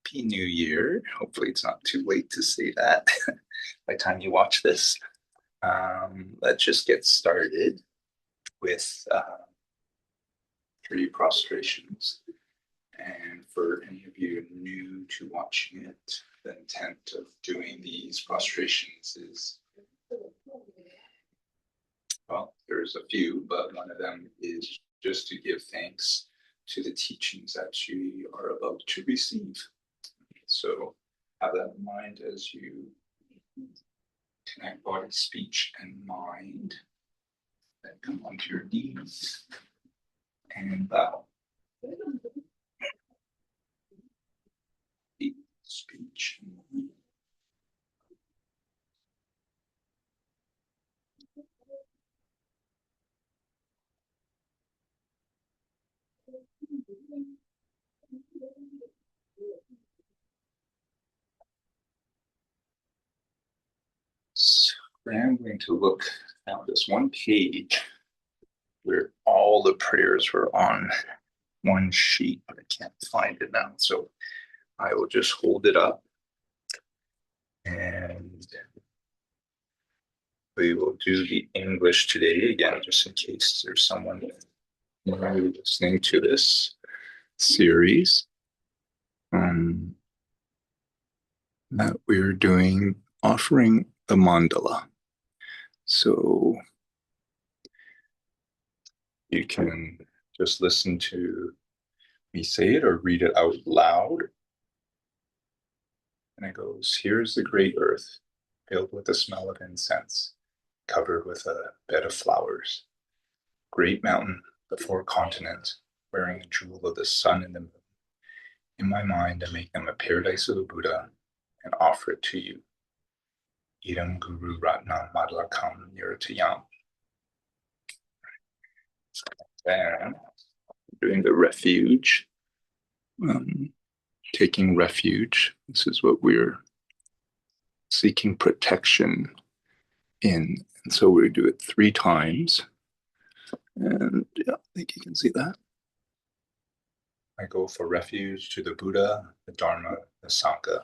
Happy New Year. Hopefully it's not too late to say that by the time you watch this. Let's just get started with 3 prostrations. And for any of you new to watching it, the intent of doing these prostrations is, well, there's a few, but one of them is just to give thanks to the teachings that you are about to receive. So have that in mind as you connect body, speech, and mind. Then come onto your knees and bow. Speech. So I'm going to look at this one page where all the prayers were on one sheet, but I can't find it now. So I will just hold it up and we will do the English today again, just in case there's someone new listening to this series. That we're doing offering the mandala. So you can just listen to me say it or read it out loud. And it goes, here's the great earth, filled with the smell of incense, covered with a bed of flowers. Great mountain, the 4 continents, wearing a jewel of the sun and the moon. In my mind, I make them a paradise of the Buddha and offer it to you. Idam Guru Ratnam Madlakam Niratayam. Then doing the refuge, taking refuge. This is what we're seeking protection in. And so we do it 3 times. And yeah, I think you can see that. I go for refuge to the Buddha, the Dharma, the Sangha.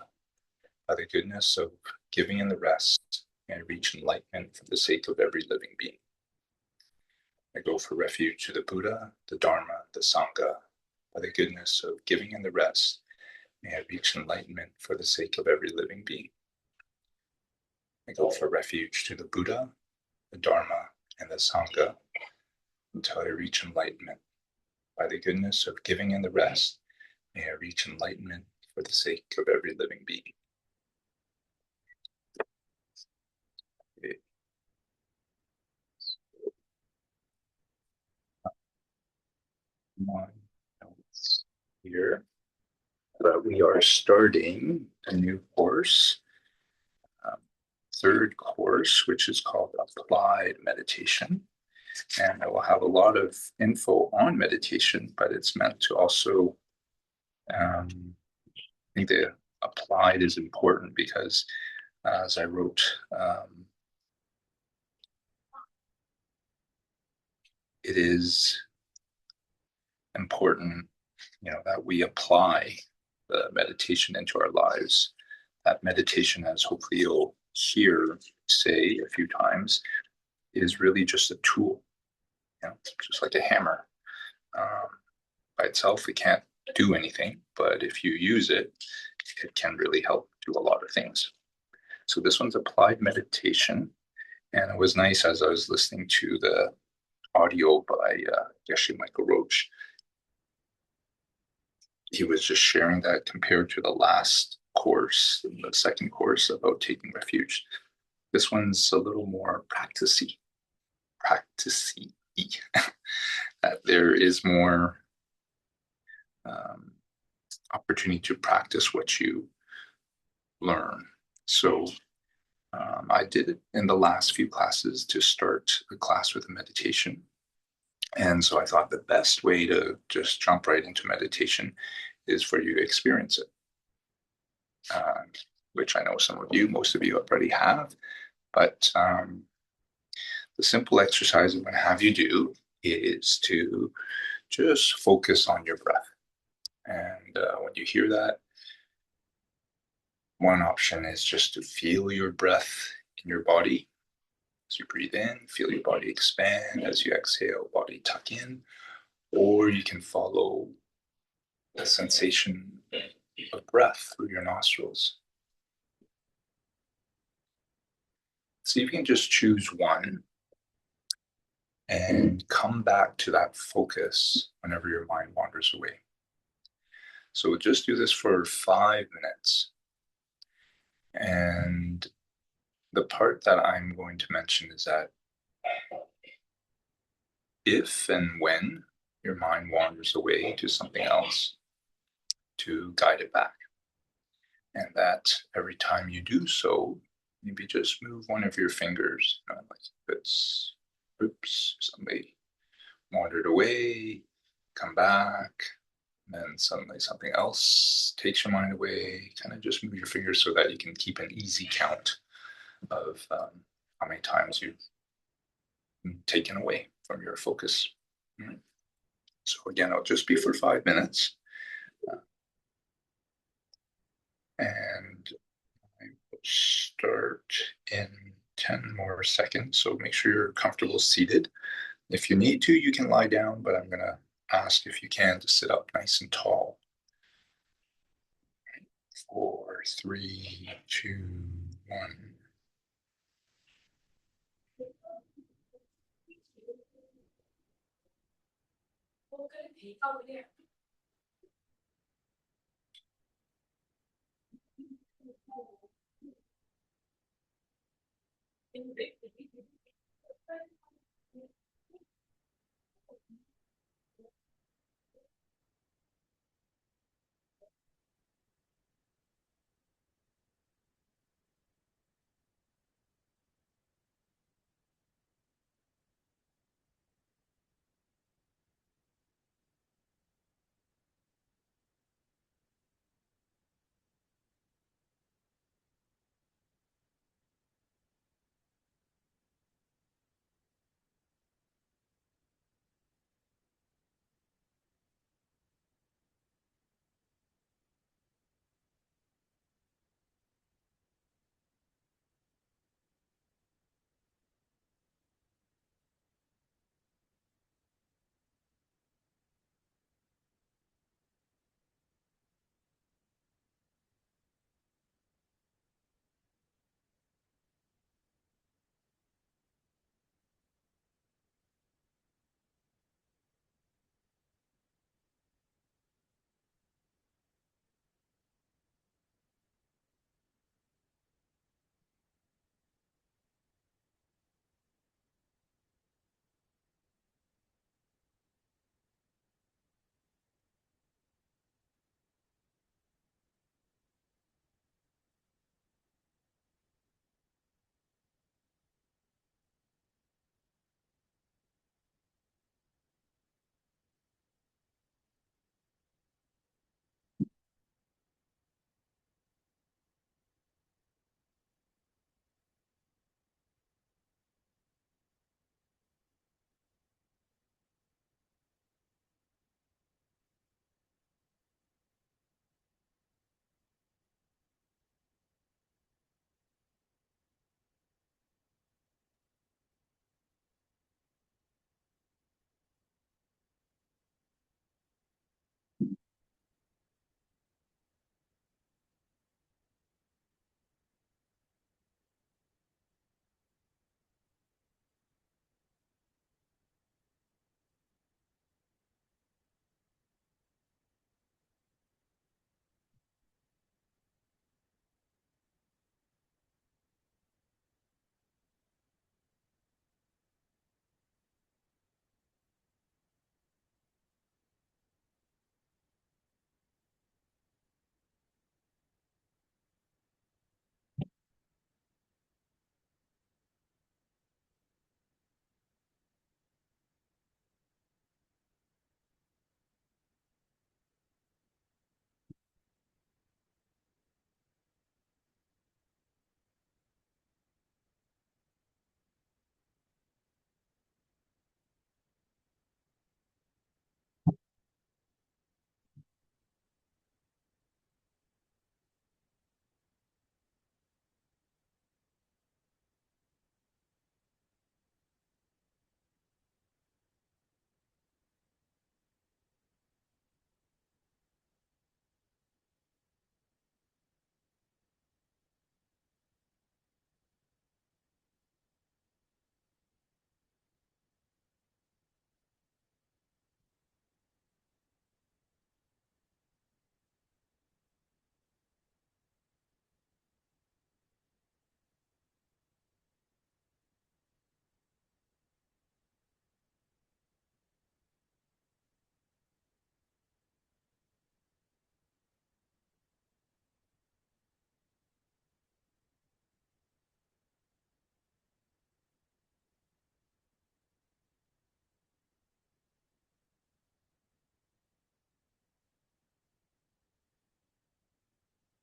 By the goodness of giving and the rest, may I reach enlightenment for the sake of every living being. I go for refuge to the Buddha, the Dharma, the Sangha. By the goodness of giving and the rest, may I reach enlightenment for the sake of every living being. I go for refuge to the Buddha, the Dharma, and the Sangha until I reach enlightenment. By the goodness of giving and the rest, may I reach enlightenment for the sake of every living being. My notes here. But we are starting a new course, 3rd course, which is called Applied Meditation. And I will have a lot of info on meditation, but it's meant to also, I think the applied is important because as I wrote, it is important, that we apply the meditation into our lives. That meditation, as hopefully you'll hear say a few times, is really just a tool, just like a hammer. By itself, it can't do anything, but if you use it, it can really help do a lot of things. So this one's applied meditation, and it was nice as I was listening to the audio by Geshe Michael Roach. He was just sharing that compared to the last course, the 2nd course about taking refuge. This one's a little more practicey. There is more opportunity to practice what you learn. So I did it in the last few classes to start a class with a meditation. And so I thought the best way to just jump right into meditation is for you to experience it, which I know most of you already have. But the simple exercise I'm going to have you do is to just focus on your breath. And when you hear that, One option is just to feel your breath in your body. As you breathe in, feel your body expand. As you exhale, body tuck in. Or you can follow the sensation of breath through your nostrils. See if you can just choose one and come back to that focus whenever your mind wanders away. So we'll just do this for 5 minutes. And the part that I'm going to mention is that if and when your mind wanders away to something else, to guide it back. And that every time you do so, maybe just move one of your fingers, like if it's, oops, somebody wandered away, come back, and then suddenly something else takes your mind away. Kind of just move your fingers so that you can keep an easy count of how many times you've been taken away from your focus. Right. So again, it'll just be for 5 minutes. And I will start in 10 more seconds. So make sure you're comfortable seated. If you need to, you can lie down, but I'm going to ask if you can to sit up nice and tall. 4, 3, 2, 1.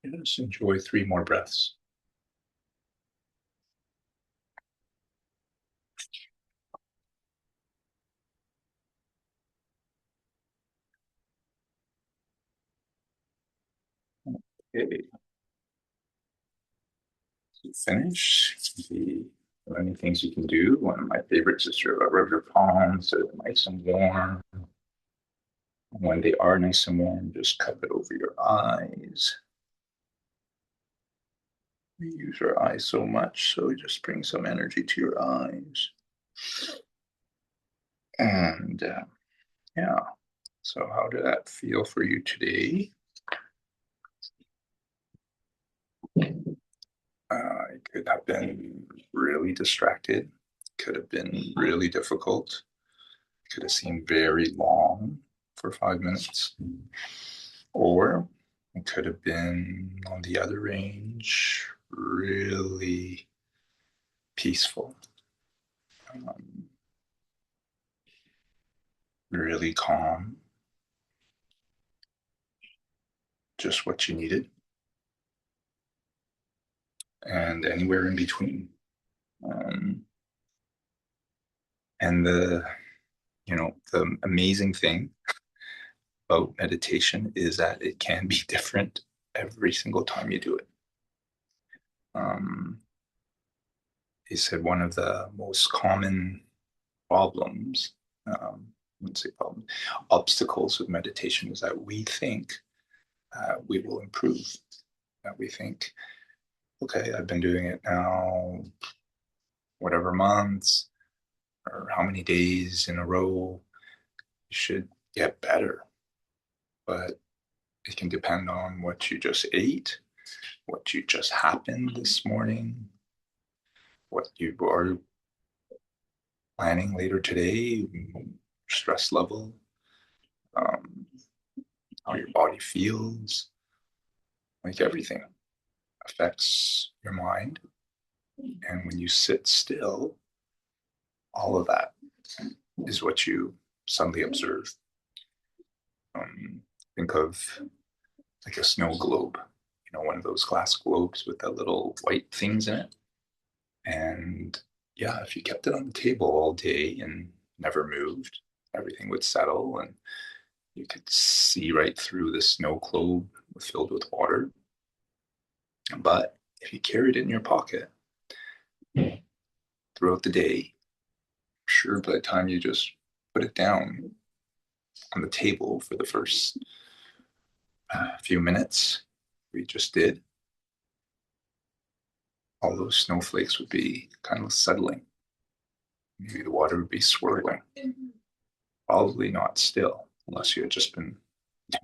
Just enjoy 3 more breaths. Okay, to finish, the many things you can do. One of my favorites is to rub your palms so they're nice and warm. And when they are nice and warm, just cup it over your eyes. We use our eyes so much, so we just bring some energy to your eyes. And yeah, so how did that feel for you today? It could have been really distracted, could have been really difficult, could have seemed very long for 5 minutes, or it could have been on the other range, really peaceful, um, really calm, just what you needed, and anywhere in between. Um, and the amazing thing about meditation is that it can be different every single time you do it. Um, he said one of the most common problems, I wouldn't say problem, obstacles with meditation is that we think we will improve. That we think, okay, I've been doing it now, whatever months or how many days in a row, you should get better. But it can depend on what you just ate, what you just happened this morning, what you are planning later today, stress level, um, how your body feels, like everything affects your mind. And when you sit still, all of that is what you suddenly observe. Think of like a snow globe, one of those glass globes with the little white things in it. And yeah, if you kept it on the table all day and never moved, everything would settle and you could see right through the snow globe filled with water. But if you carried it in your pocket throughout the day, sure, by the time you just put it down on the table for the first few minutes we just did, all those snowflakes would be kind of settling. Maybe the water would be swirling. Probably not still, unless you had just been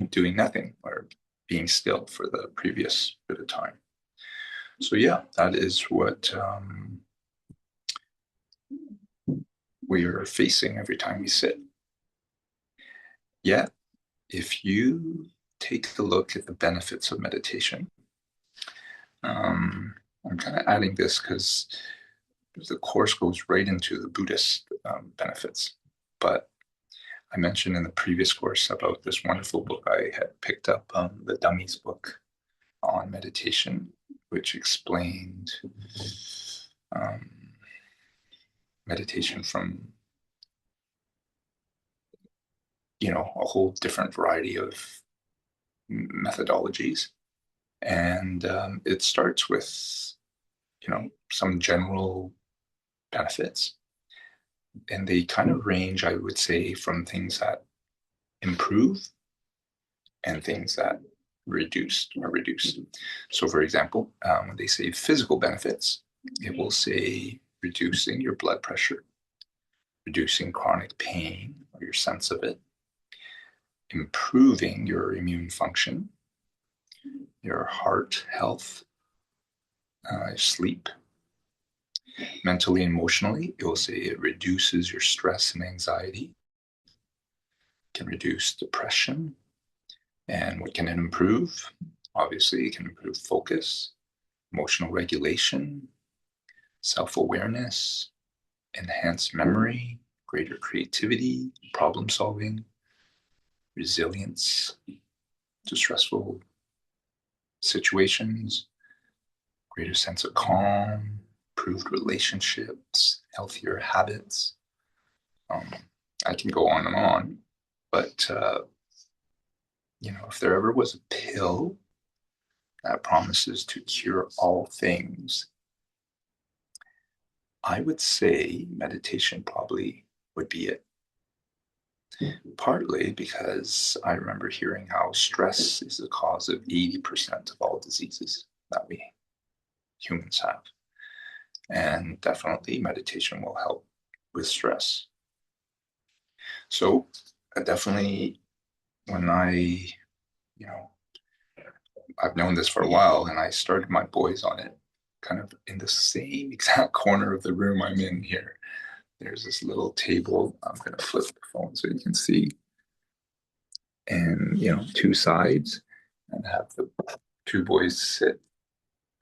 doing nothing or being still for the previous bit of time. So yeah, that is what we are facing every time we sit. Yet, if you take a look at the benefits of meditation, I'm kind of adding this because the course goes right into the Buddhist benefits. But I mentioned in the previous course about this wonderful book I had picked up, the Dummies book on meditation, which explained um, meditation from a whole different variety of methodologies, and it starts with some general benefits, and they kind of range, I would say, from things that improve and things that reduced or reduce. So, for example, when they say physical benefits, it will say reducing your blood pressure, reducing chronic pain or your sense of it, improving your immune function, your heart health, sleep. Mentally and emotionally, it will say it reduces your stress and anxiety, can reduce depression. And what can it improve? Obviously, it can improve focus, emotional regulation, self-awareness, enhanced memory, greater creativity, problem solving, resilience to stressful situations, greater sense of calm, improved relationships, healthier habits. I can go on, but if there ever was a pill that promises to cure all things, I would say meditation probably would be it. Partly because I remember hearing how stress is the cause of 80% of all diseases that we humans have. And definitely meditation will help with stress. So definitely when you know, I've known this for a while and I started my boys on it kind of in the same exact corner of the room I'm in here. There's this little table. I'm going to flip the phone so you can see. And, two sides and have the two boys sit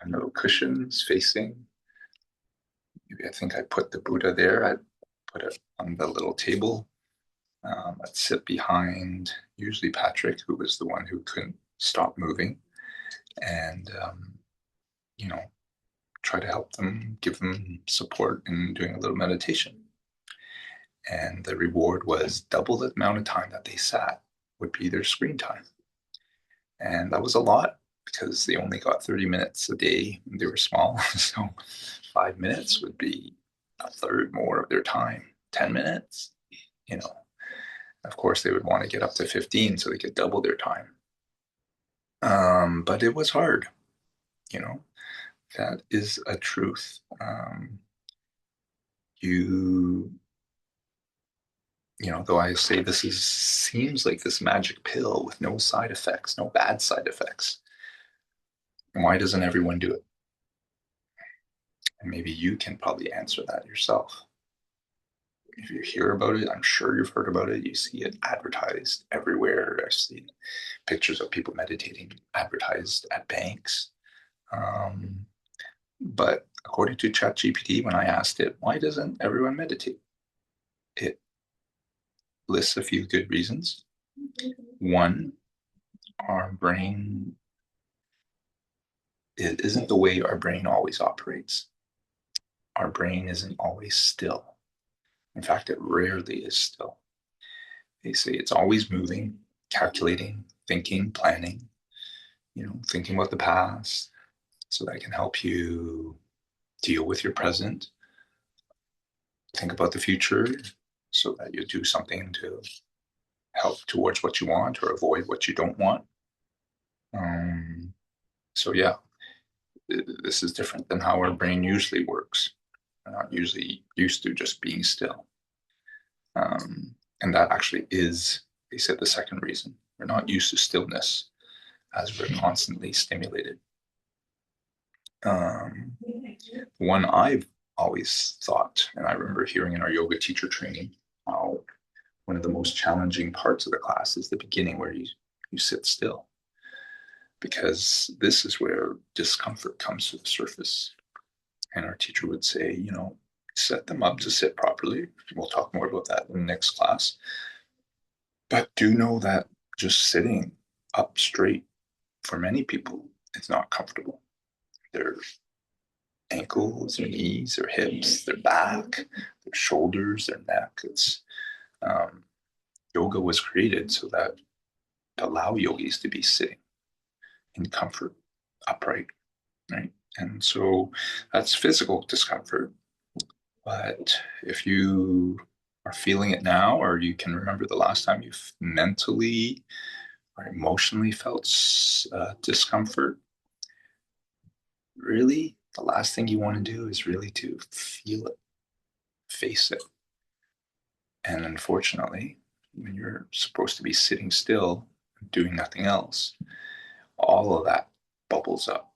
on little cushions facing. Maybe I think I put the Buddha there. I put it on the little table. I'd sit behind usually Patrick, who was the one who couldn't stop moving, and try to help them, give them support in doing a little meditation. And the reward was double the amount of time that they sat would be their screen time. And that was a lot because they only got 30 minutes a day when they were small. So 5 minutes would be a third more of their time. 10 minutes, of course, they would want to get up to 15 so they could double their time. But it was hard, that is a truth. Though I say seems like this magic pill with no side effects, no bad side effects. Why doesn't everyone do it? And maybe you can probably answer that yourself. If you hear about it, I'm sure you've heard about it. You see it advertised everywhere. I've seen pictures of people meditating advertised at banks. But according to ChatGPT, when I asked it, why doesn't everyone meditate? It lists a few good reasons. One, our brain, it isn't the way our brain always operates. Our brain isn't always still. In fact, it rarely is still. They say it's always moving, calculating, thinking, planning, thinking about the past. So that can help you deal with your present. Think about the future so that you do something to help towards what you want or avoid what you don't want. So yeah, this is different than how our brain usually works. We're not usually used to just being still. And that actually is, they said, the second reason. We're not used to stillness as we're constantly stimulated. One I've always thought, and I remember hearing in our yoga teacher training, how one of the most challenging parts of the class is the beginning where you sit still. Because this is where discomfort comes to the surface. And our teacher would say, set them up to sit properly. We'll talk more about that in the next class. But do know that just sitting up straight for many people is not comfortable. Their ankles, their knees, their hips, their back, their shoulders, their neck. Yoga was created so that to allow yogis to be sitting in comfort, upright, right? And so that's physical discomfort. But if you are feeling it now, or you can remember the last time you've mentally or emotionally felt discomfort, really, the last thing you want to do is really to feel it, face it. And unfortunately, when you're supposed to be sitting still, doing nothing else, all of that bubbles up,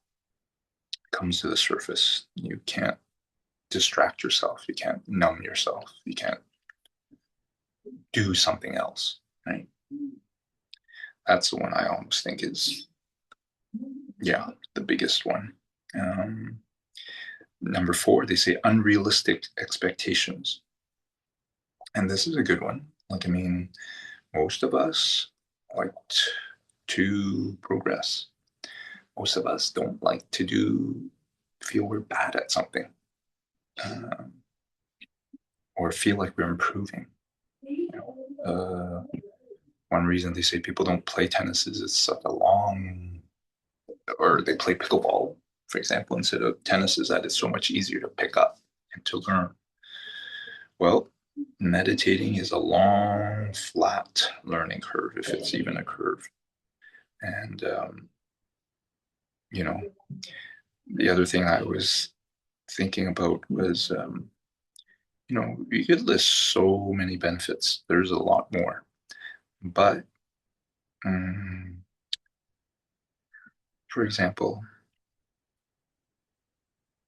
comes to the surface. You can't distract yourself. You can't numb yourself. You can't do something else, right? That's the one I almost think is, the biggest one. Number 4, they say unrealistic expectations. And this is a good one. Most of us like to progress. most of us don't like to feel we're bad at something, um, or feel like we're improving. One reason they say people don't play tennis is it's such a long, or they play pickleball, for example, instead of tennis, is that it's so much easier to pick up and to learn. Well, meditating is a long, flat learning curve, if it's even a curve. And, the other thing I was thinking about was, you could list so many benefits. There's a lot more. But, for example,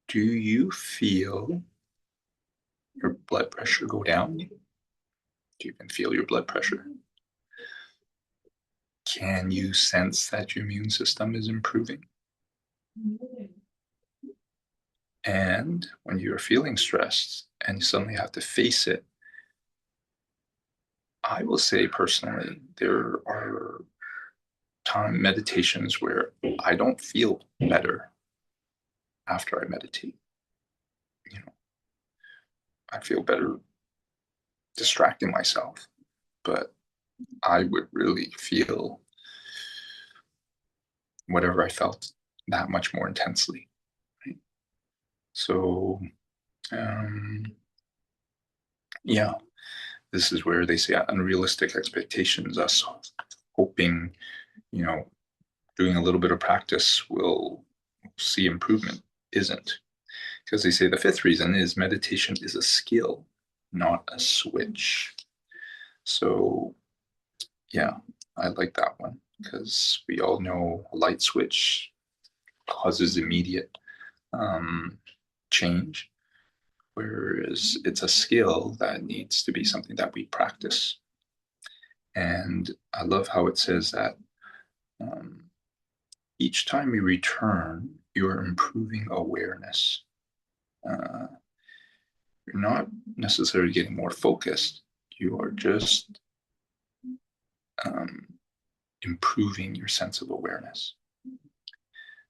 do you feel your blood pressure go down? Do you even feel your blood pressure? Can you sense that your immune system is improving? And when you're feeling stressed and you suddenly have to face it, I will say personally, there are meditations where I don't feel better after I meditate. I feel better distracting myself, but I would really feel whatever I felt that much more intensely. Right? So, yeah, this is where they say unrealistic expectations, us hoping, doing a little bit of practice will see improvement, isn't. Because they say the fifth reason is meditation is a skill, not a switch. So, yeah, I like that one because we all know a light switch causes immediate change, whereas it's a skill that needs to be something that we practice. And I love how it says that each time you return, you're improving awareness. You're not necessarily getting more focused. You are just improving your sense of awareness.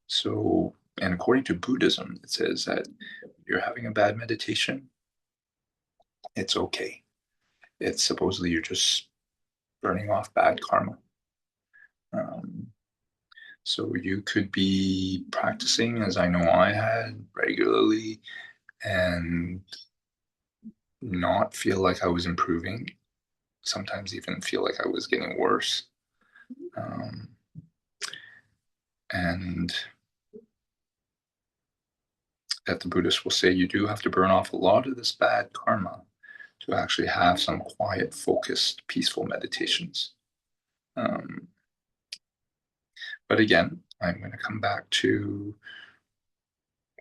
So, and according to Buddhism, it says that if you're having a bad meditation, it's okay. It's supposedly you're just burning off bad karma. So you could be practicing, as I know I had regularly, and not feel like I was improving. Sometimes even feel like I was getting worse. And that the Buddhists will say you do have to burn off a lot of this bad karma to actually have some quiet, focused, peaceful meditations. But again, I'm going to come back to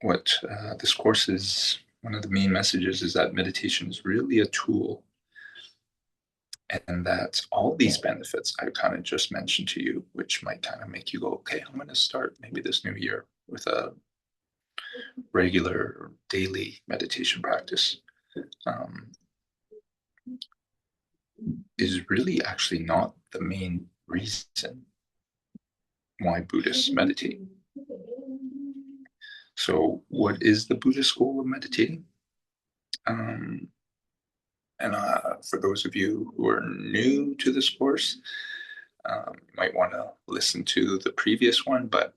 what this course is. One of the main messages is that meditation is really a tool, and that all these benefits I kind of just mentioned to you, which might kind of make you go, okay, I'm going to start maybe this new year with a regular daily meditation practice, is really actually not the main reason why Buddhists meditate. So, what is the Buddhist goal of meditating? And for those of you who are new to this course, you might want to listen to the previous one, but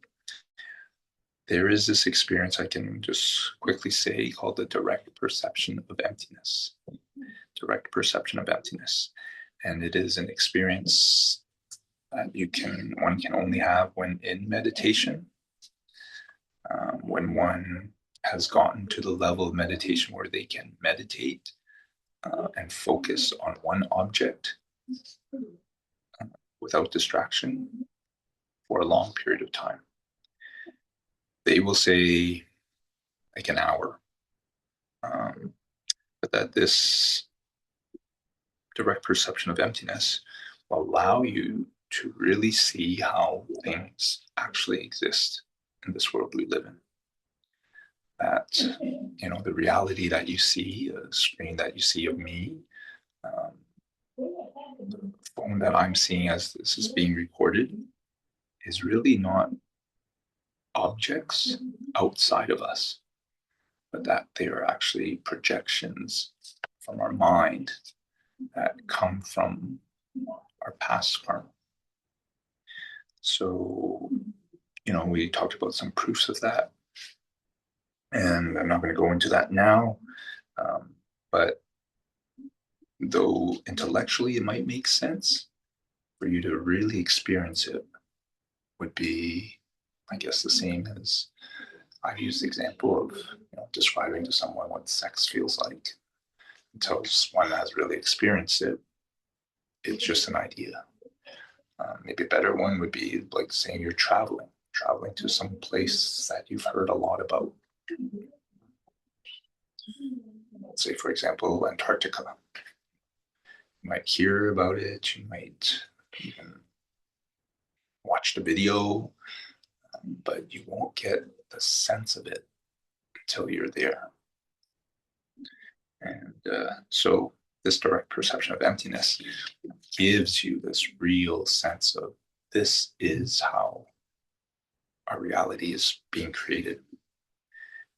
there is this experience I can just quickly say called the direct perception of emptiness. Direct perception of emptiness. And it is an experience that one can only have when in meditation, when one has gotten to the level of meditation where they can meditate and focus on one object without distraction for a long period of time. They will say like an hour, but that this direct perception of emptiness will allow you to really see how things actually exist in this world we live in. That, the reality that you see, a screen that you see of me, the phone that I'm seeing as this is being recorded, is really not objects outside of us, but that they are actually projections from our mind that come from our past karma. So, we talked about some proofs of that, and I'm not going to go into that now. But though intellectually it might make sense, for you to really experience it would be, I guess, the same as I've used the example of describing to someone what sex feels like. Until one has really experienced it, it's just an idea. Maybe a better one would be like saying you're traveling to some place that you've heard a lot about. Say, for example, Antarctica. You might hear about it, you might even watch the video, but you won't get the sense of it until you're there. And so this direct perception of emptiness gives you this real sense of this is how our reality is being created.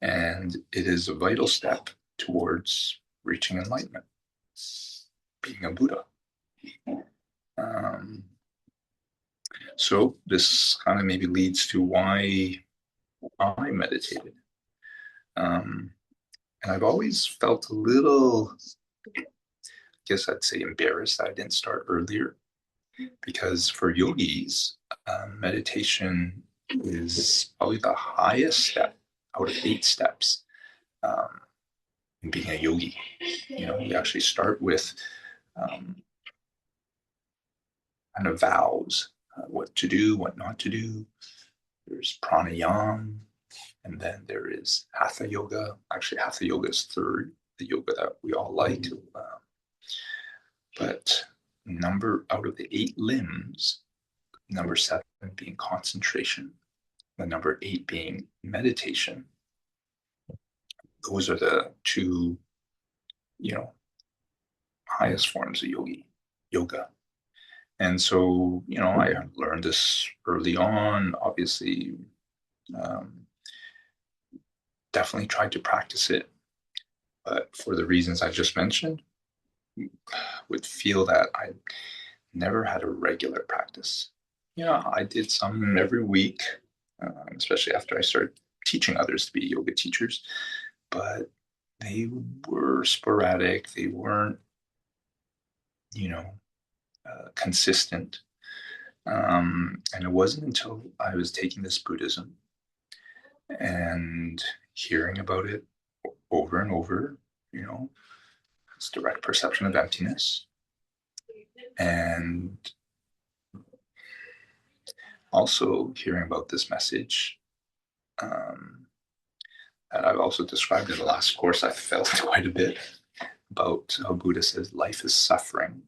And it is a vital step towards reaching enlightenment, being a Buddha. So this kind of maybe leads to why I meditated. And I've always felt a little, I guess I'd say, embarrassed that I didn't start earlier, because for yogis, meditation is probably the highest step out of 8 steps in being a yogi. You actually start with kind of vows, what to do, what not to do. There's pranayama, and then there is hatha yoga. Actually, hatha yoga is third, the yoga that we all like. But out of the 8 limbs, number 7 being concentration, the number 8 being meditation. Those are the 2, highest forms of yoga. And so, I learned this early on, obviously, definitely tried to practice it. But for the reasons I just mentioned, would feel that I never had a regular practice. I did some every week, especially after I started teaching others to be yoga teachers, but they were sporadic. They weren't, consistent. And it wasn't until I was taking this Buddhism and hearing about it over and over, it's direct perception of emptiness. And also hearing about this message that I've also described in the last course, I felt quite a bit about how Buddha says life is suffering.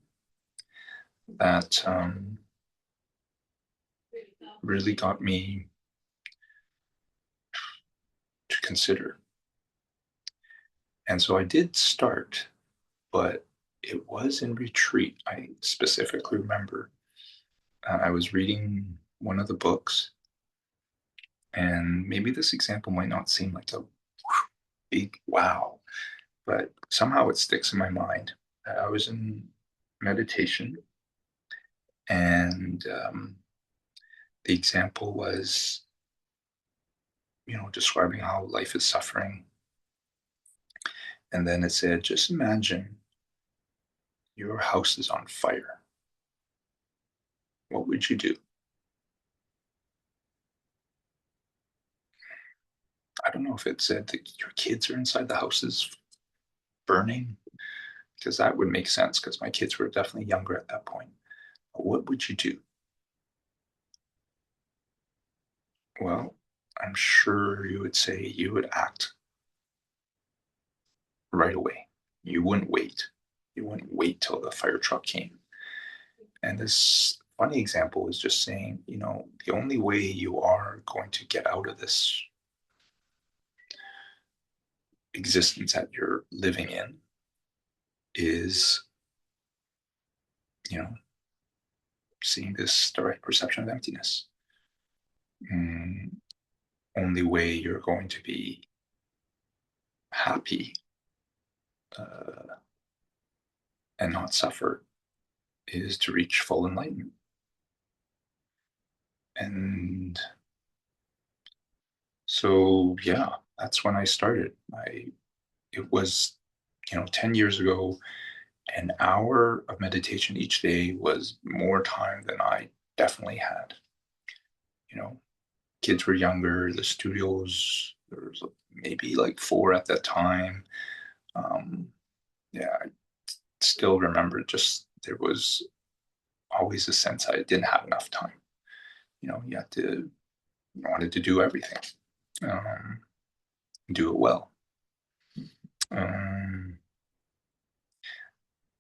That really got me to consider. And so I did start, but it was in retreat. I specifically remember I was reading one of the books, and maybe this example might not seem like a big wow, but somehow it sticks in my mind. I was in meditation, and the example was, describing how life is suffering. And then it said, just imagine your house is on fire. What would you do? I don't know if it said that your kids are inside the house is burning, because that would make sense, because my kids were definitely younger at that point. But what would you do? Well, I'm sure you would say you would act right away. You wouldn't wait. You wouldn't wait till the fire truck came. And this funny example is just saying, the only way you are going to get out of this existence that you're living in is, seeing this direct perception of emptiness. only way you're going to be happy and not suffer is to reach full enlightenment. And so, yeah, that's when I started. It was, 10 years ago, an hour of meditation each day was more time than I definitely had. You know, kids were younger, the studios, there was maybe like four at that time. Um, yeah, I still remember just there was always a sense I didn't have enough time. You had to, wanted to do everything, um, do it well. Um,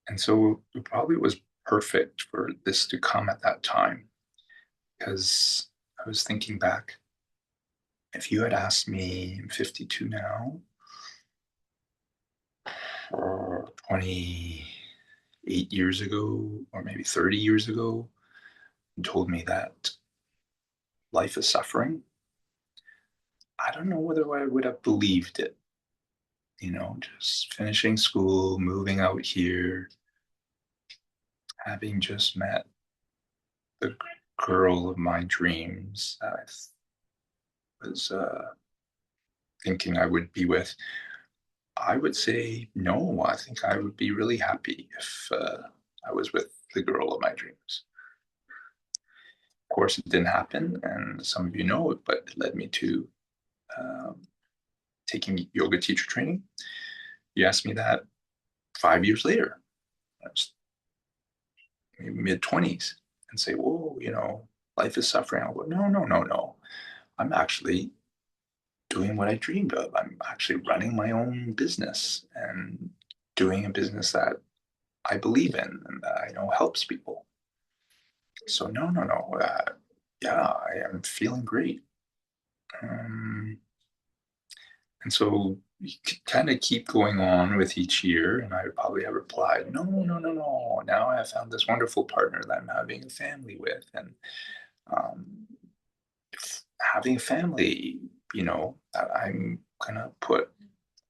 and so it probably was perfect for this to come at that time because I was thinking back. If you had asked me, I'm 52 now, or 28 years ago, or maybe 30 years ago, and told me that life is suffering, I don't know whether I would have believed it. Just finishing school, moving out here, having just met the girl of my dreams that I was thinking I would be with, I would say no. I think I would be really happy if I was with the girl of my dreams. Of course, it didn't happen, and some of you know it, but it led me to um, taking yoga teacher training. You asked me that 5 years later, I was mid 20s, and say, "Whoa, life is suffering." I'll go, "No, no, no, no. I'm actually doing what I dreamed of. I'm actually running my own business and doing a business that I believe in and that I know helps people. So no, no, no. Yeah, I am feeling great." Um, and so you kind of keep going on with each year, and I would probably have replied, "No, no, no, no. Now I have found this wonderful partner that I'm having a family with, and um, having a family, that I'm gonna put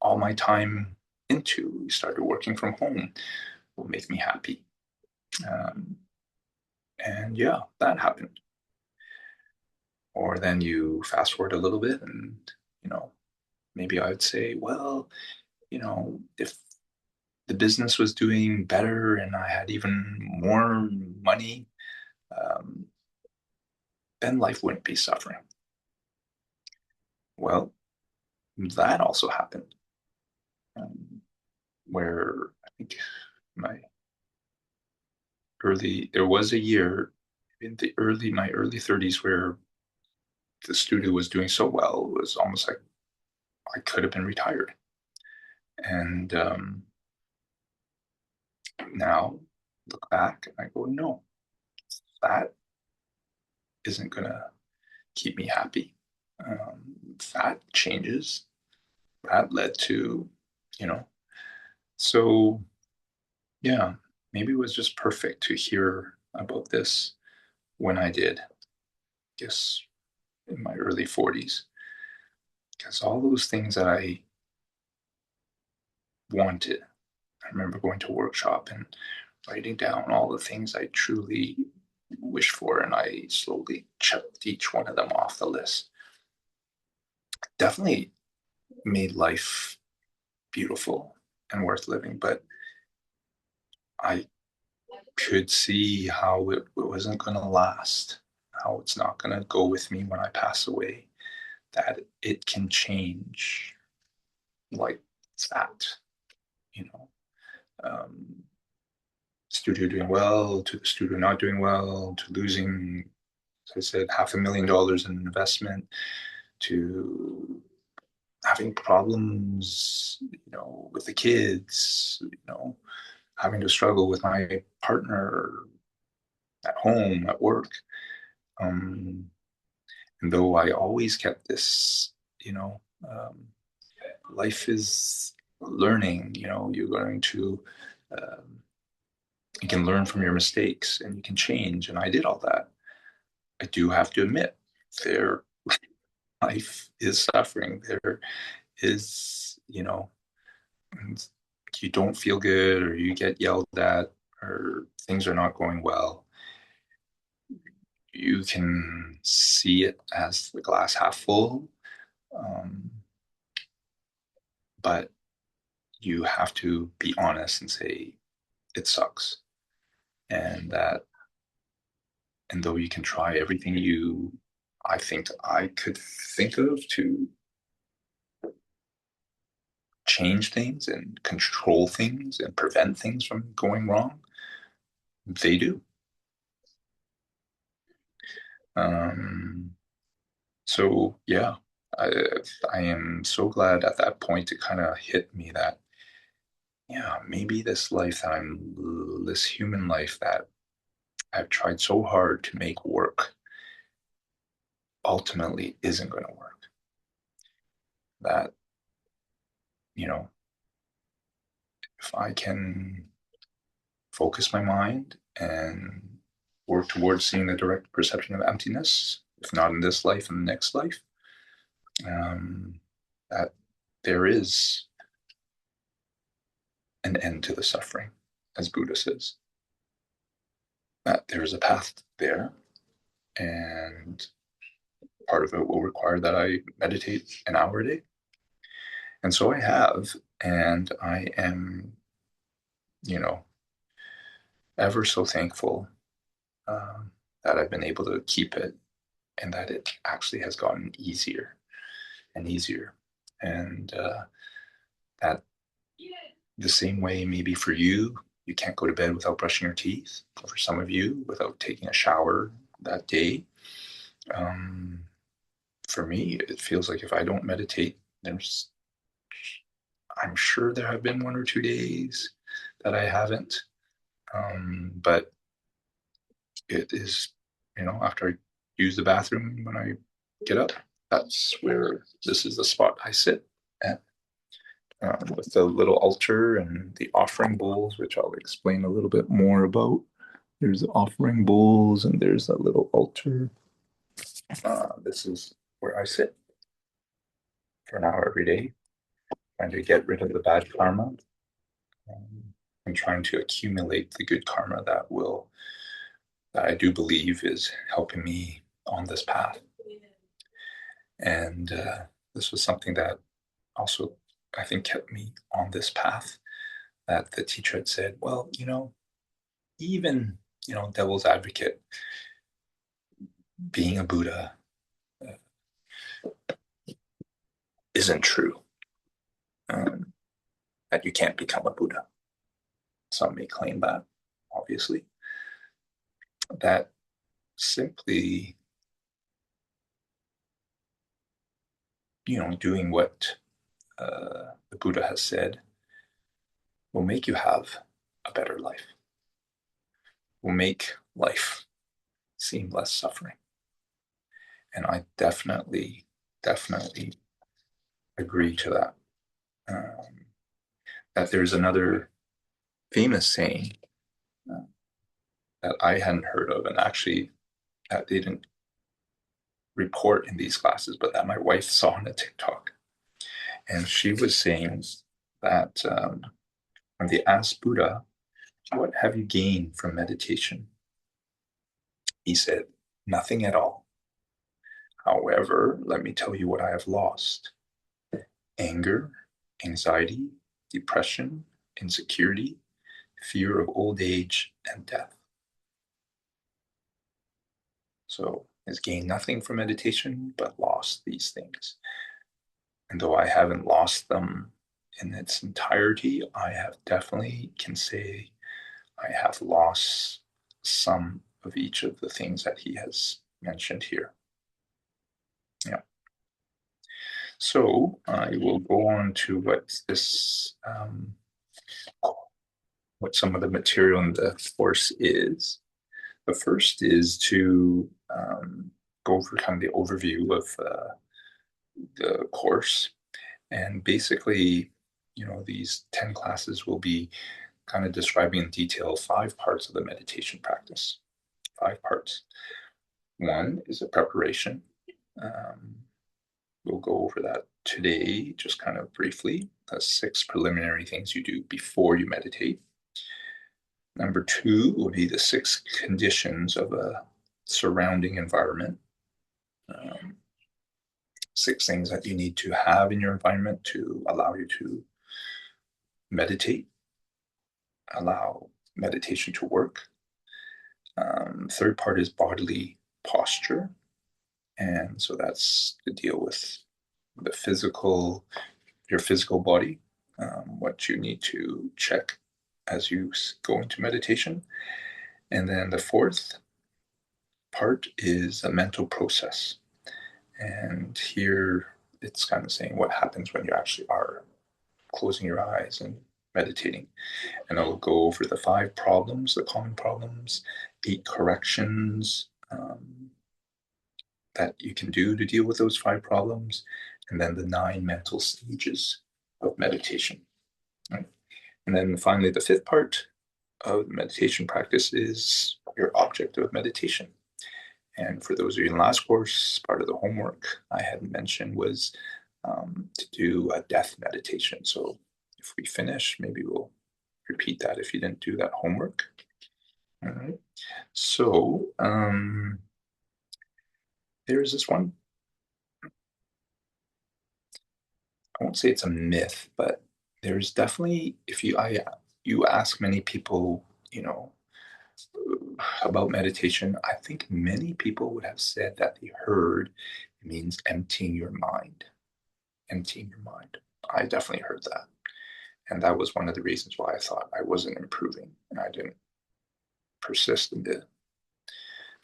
all my time into. We started working from home, will make me happy." Um, and yeah, that happened. Or then you fast forward a little bit, and you know, maybe I would say, well, if the business was doing better and I had even more money, um, then life wouldn't be suffering. Well, that also happened, where I think my there was a year in my early 30s where the studio was doing so well, it was almost like I could have been retired. And now look back and I go, no, that isn't going to keep me happy. That changes. That led to, you know, so yeah, maybe it was just perfect to hear about this when I did, guess in my early 40s, because all those things that I wanted, I remember going to a workshop and writing down all the things I truly wish for, and I slowly checked each one of them off the list. Definitely made life beautiful and worth living, but I could see how it wasn't going to last, how it's not going to go with me when I pass away, that it can change like that, you know. Um, Studio doing well to the studio not doing well to losing, as I said, $500,000 in investment, to having problems, with the kids, having to struggle with my partner at home, at work. Um, and though I always kept this, life is learning, you're going to, um, you can learn from your mistakes and you can change. And I did all that. I do have to admit, there life is suffering. There is, you don't feel good, or you get yelled at, or things are not going well. You can see it as the glass half full, um, but you have to be honest and say it sucks, and that, and though you can try everything I think I could think of to change things and control things and prevent things from going wrong, they do. Um, so yeah, I, I am so glad at that point it kind of hit me that, yeah, maybe this human life that I've tried so hard to make work ultimately isn't going to work. That, you know, if I can focus my mind and work towards seeing the direct perception of emptiness, if not in this life, in the next life, that there is an end to the suffering, as Buddha says. That there is a path there, and part of it will require that I meditate an hour a day. And so I have, and I am, you know, ever so thankful that I've been able to keep it, and that it actually has gotten easier and easier. And that the same way, maybe for you, you can't go to bed without brushing your teeth. For some of you, without taking a shower that day. For me, it feels like if I don't meditate, I'm sure there have been 1 or 2 days that I haven't. But it is, after I use the bathroom when I get up, that's where this is the spot I sit at. With the little altar and the offering bowls, which I'll explain a little bit more about. There's the offering bowls and there's that little altar. This is where I sit for an hour every day, trying to get rid of the bad karma, and trying to accumulate the good karma that I do believe is helping me on this path. And this was something that also, I think, kept me on this path, that the teacher had said, well, even, devil's advocate, being a Buddha isn't true. That you can't become a Buddha. Some may claim that, obviously. That simply, doing what the Buddha has said will make you have a better life, will make life seem less suffering. And I definitely agree to that. That there's another famous saying that I hadn't heard of, and actually that they didn't report in these classes, but that my wife saw on a TikTok. And she was saying that when they asked Buddha, what have you gained from meditation? He said, nothing at all. However, let me tell you what I have lost: anger, anxiety, depression, insecurity, fear of old age, and death. So has gained nothing from meditation, but lost these things. And though I haven't lost them in its entirety, I have definitely can say I have lost some of each of the things that he has mentioned here. Yeah. So I will go on to what some of the material in the course is. The first is to go over kind of the overview of the course. And basically, these 10 classes will be kind of describing in detail 5 parts of the meditation practice. 5 parts. One is a preparation. we'll go over that today, just kind of briefly. The 6 preliminary things you do before you meditate. Number 2 will be the 6 conditions of a surrounding environment. 6 things that you need to have in your environment to allow you to meditate, allow meditation to work. Third part is bodily posture. And so that's to deal with the your physical body, what you need to check as you go into meditation. And then the fourth part is a mental process. And here it's kind of saying what happens when you actually are closing your eyes and meditating. And I'll go over the 5 problems, the common problems, 8 corrections that you can do to deal with those 5 problems, and then the 9 mental stages of meditation. Right? And then finally, the 5th part of the meditation practice is your object of meditation. And for those of you in the last course, part of the homework I had mentioned was to do a death meditation. So if we finish, maybe we'll repeat that if you didn't do that homework. All right. So there's this one. I won't say it's a myth, but there's definitely, if you ask many people, about meditation, I think many people would have said that they heard it means emptying your mind. Emptying your mind. I definitely heard that. And that was one of the reasons why I thought I wasn't improving and I didn't persist in it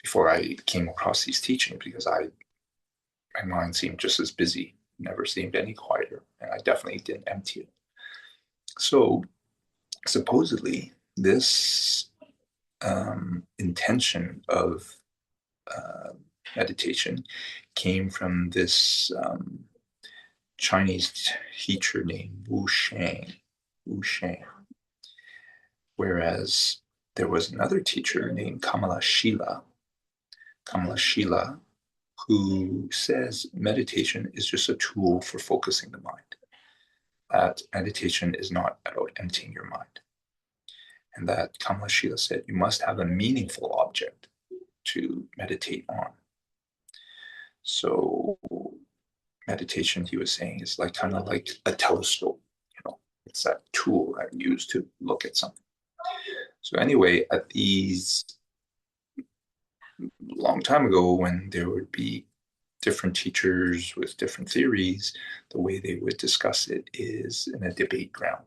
before I came across these teachings, because my mind seemed just as busy, never seemed any quieter, and I definitely didn't empty it. So supposedly this intention of meditation came from this Chinese teacher named Wu Shang. Whereas there was another teacher named Kamala Shila, who says meditation is just a tool for focusing the mind. That meditation is not about emptying your mind. And that Kamala Shila said you must have a meaningful object to meditate on. So meditation, he was saying, is like kind of like a telescope. It's that tool that you use to look at something. So anyway, at these long time ago, when there would be different teachers with different theories, the way they would discuss it is in a debate ground.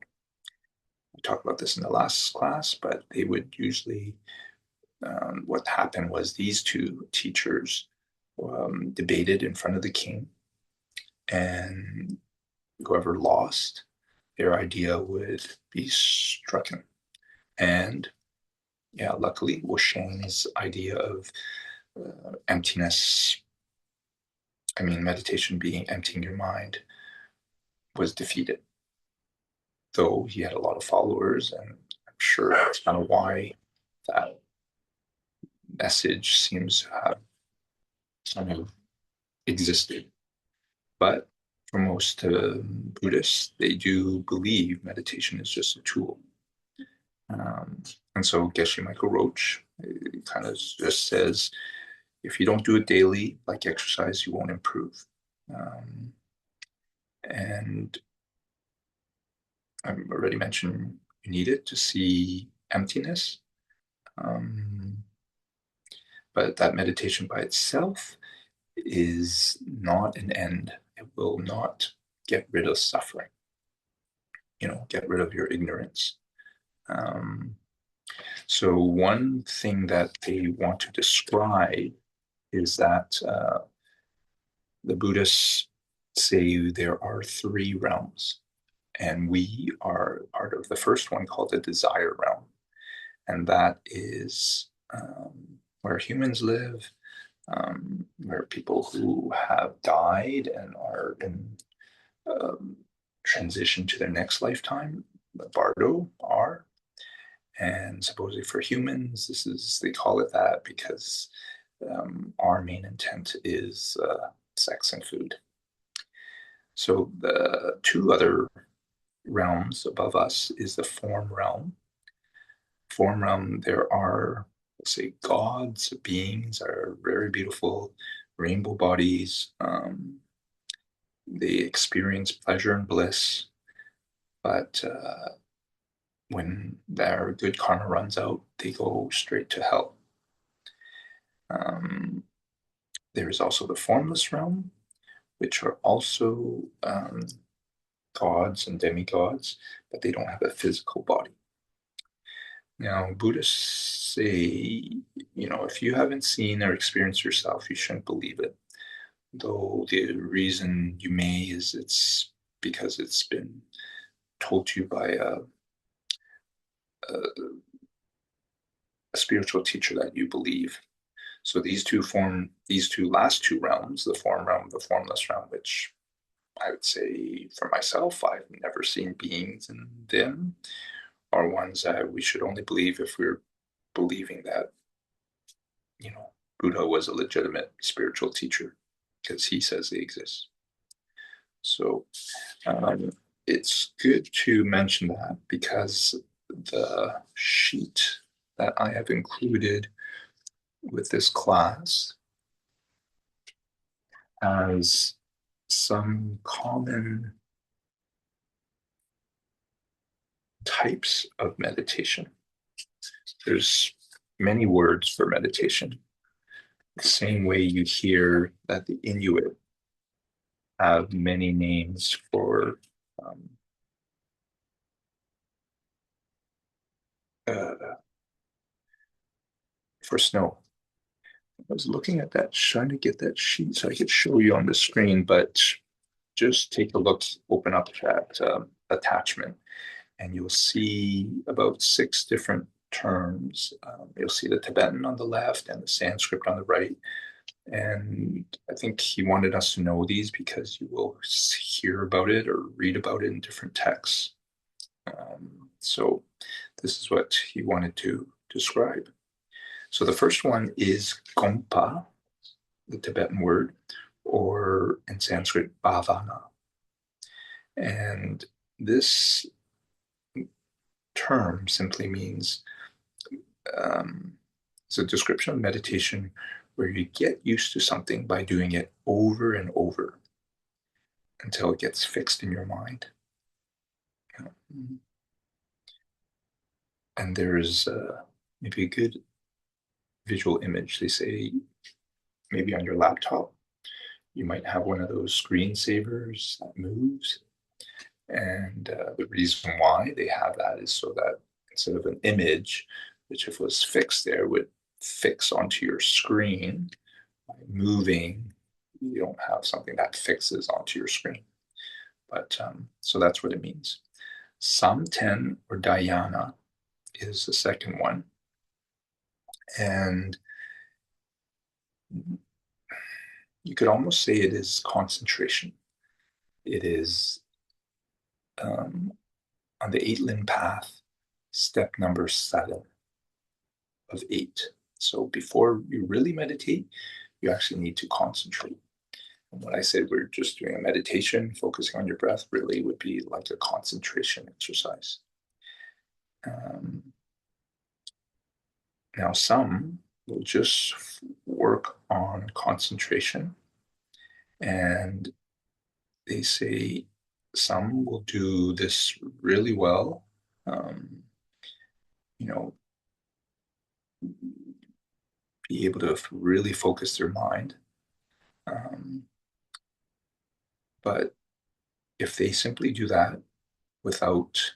We talked about this in the last class, but they would usually, what happened was these 2 teachers debated in front of the king, and whoever lost, their idea would be stricken. And yeah, luckily, Wu Shang's idea of emptiness, meditation being emptying your mind, was defeated. Though he had a lot of followers, and I'm sure that's kind of why that message seems to have kind of existed. But for most Buddhists, they do believe meditation is just a tool. And so Geshe Michael Roach kind of just says, if you don't do it daily, like exercise, you won't improve. And I've already mentioned you need it to see emptiness. But that meditation by itself is not an end. It will not get rid of suffering, get rid of your ignorance. So one thing that they want to describe is that the Buddhists say there are 3 realms, and we are part of the first one, called the desire realm. And that is where humans live, where people who have died and are in transition to their next lifetime, the Bardo are. And supposedly for humans, they call it that because our main intent is sex and food. So the two other realms above us is the form realm. Form realm, there are, let's say, gods, beings are very beautiful, rainbow bodies. They experience pleasure and bliss, but when their good karma runs out, they go straight to hell. There's also the formless realm, which are also gods and demigods, but they don't have a physical body. Now, Buddhists say, if you haven't seen or experienced yourself, you shouldn't believe it. Though the reason you may is it's because it's been told to you by a spiritual teacher that you believe. So these two last two realms, the form realm, the formless realm, which I would say for myself, I've never seen beings in them, are ones that we should only believe if we're believing that, Buddha was a legitimate spiritual teacher because he says they exist. So it's good to mention that because the sheet that I have included with this class has some common types of meditation. There's many words for meditation. The same way you hear that the Inuit have many names for snow. I was looking at that, trying to get that sheet so I could show you on the screen, but just take a look, open up that attachment, and you'll see about 6 different terms. You'll see the Tibetan on the left and the Sanskrit on the right. And I think he wanted us to know these because you will hear about it or read about it in different texts. So this is what he wanted to describe. So the first one is Gompa, the Tibetan word, or in Sanskrit, bhavana. And this term simply means it's a description of meditation where you get used to something by doing it over and over until it gets fixed in your mind. And there's maybe a good visual image. They say maybe on your laptop, you might have one of those screensavers that moves. And the reason why they have that is so that instead of an image, which if it was fixed there, would fix onto your screen by moving, you don't have something that fixes onto your screen. But so that's what it means. Samten or dhyana is the second one. And you could almost say it is concentration. It is on the 8-limb path, step number 7 of 8. So before you really meditate, you actually need to concentrate. And when I said we're just doing a meditation, focusing on your breath, really would be like a concentration exercise. Now, some will just work on concentration, and they say some will do this really well. Be able to really focus their mind. But if they simply do that without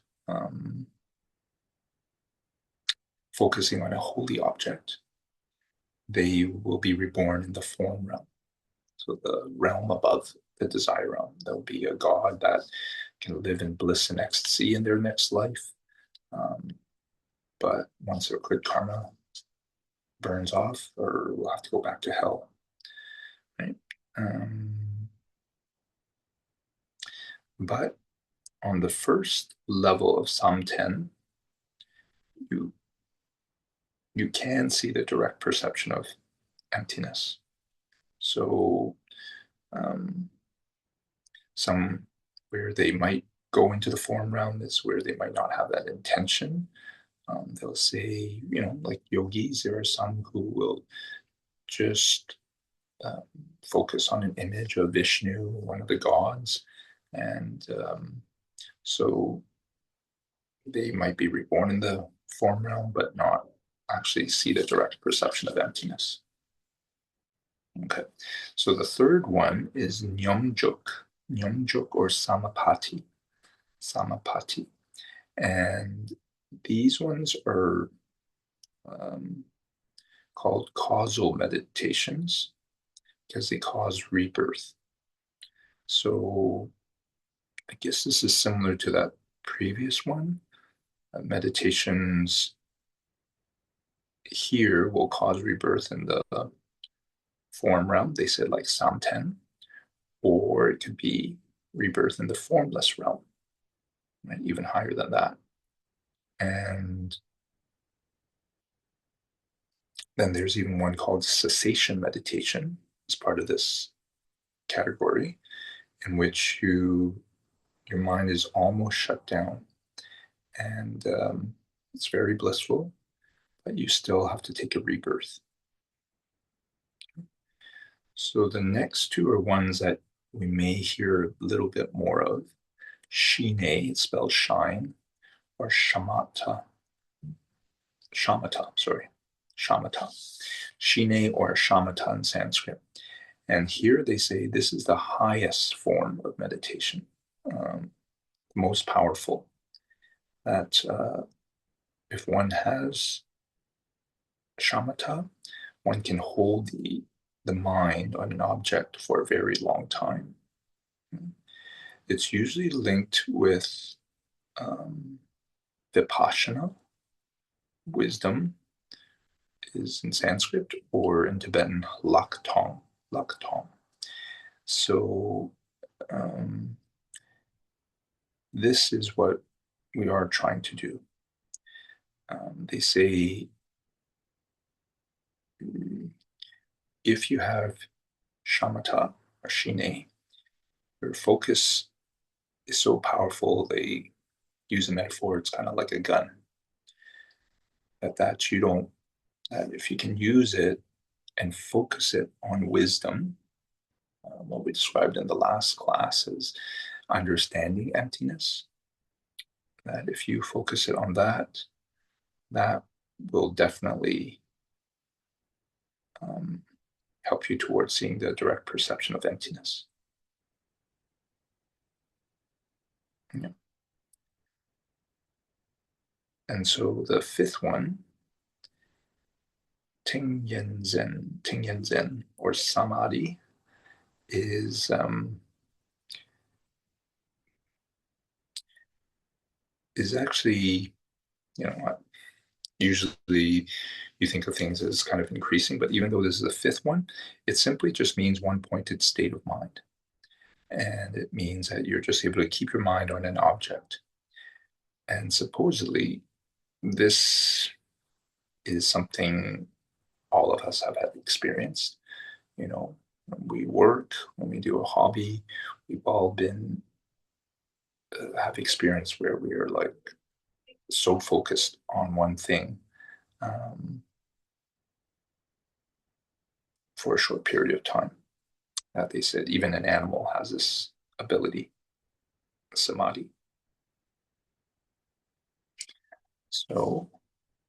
focusing on a holy object, they will be reborn in the form realm. So the realm above the desire realm. There'll be a god that can live in bliss and ecstasy in their next life. But once their good karma burns off, or will have to go back to hell. Right? But on the first level of Samten, you can see the direct perception of emptiness. So Some where they might go into the form realm is where they might not have that intention. They'll say, like yogis, there are some who will just um, focus on an image of Vishnu, one of the gods, and so they might be reborn in the form realm, but not actually see the direct perception of emptiness. Okay, so the third one is Nyumjuk or Samapati. And these ones are um, called causal meditations because they cause rebirth. So I guess this is similar to that previous one. Meditations here will cause rebirth in the form realm. They said like Samten, or it could be rebirth in the formless realm, right? Even higher than that. And then there's even one called cessation meditation as part of this category, in which your mind is almost shut down, and it's very blissful, but you still have to take a rebirth. So the next two are ones that we may hear a little bit more of. Shine, it's spelled shine, or shamatha. Shamatha. Shine or shamatha in Sanskrit. And here they say this is the highest form of meditation, most powerful. That if one has shamatha, one can hold the mind on an object for a very long time. It's usually linked with vipassana, wisdom is in Sanskrit, or in Tibetan, laktong. So this is what we are trying to do. They say if you have shamatha or shine, your focus is so powerful, they use a metaphor, it's kind of like a gun. That you don't, that if you can use it and focus it on wisdom, what we described in the last class is understanding emptiness, that if you focus it on that, that will definitely help you towards seeing the direct perception of emptiness. Yeah. And so the fifth one, Tingyen or Samadhi, is actually, usually you think of things as kind of increasing, but even though this is the fifth one, it simply just means one pointed state of mind. And it means that you're just able to keep your mind on an object. And supposedly, this is something all of us have had experienced. When we work, when we do a hobby, we've all been have experience where we are like so focused on one thing for a short period of time that they said even an animal has this ability, samadhi. So